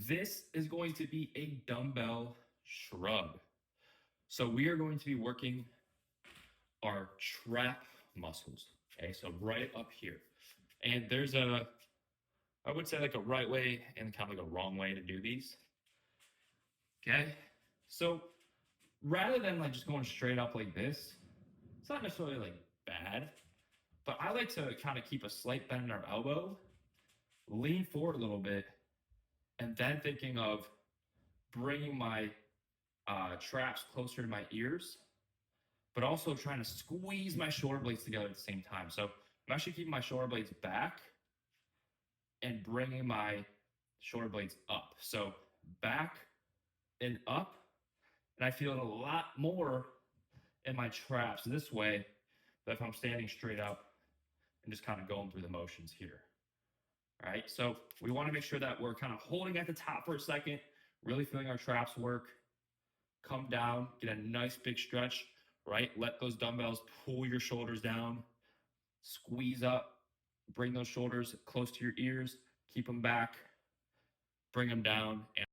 This is going to be a dumbbell shrug. So we are going to be working our trap muscles. Okay, so right up here. And there's I would say like a right way and kind of like a wrong way to do these. Okay, so rather than like just going straight up like this, it's not necessarily like bad, but I like to kind of keep a slight bend in our elbow, lean forward a little bit, and then thinking of bringing my traps closer to my ears, but also trying to squeeze my shoulder blades together at the same time. So I'm actually keeping my shoulder blades back and bringing my shoulder blades up. So back and up, and I feel it a lot more in my traps this way than if I'm standing straight up and just kind of going through the motions here. All right, so we want to make sure that we're kind of holding at the top for a second, really feeling our traps work. Come down, get a nice big stretch, right? Let those dumbbells pull your shoulders down, squeeze up, bring those shoulders close to your ears, keep them back, bring them down, and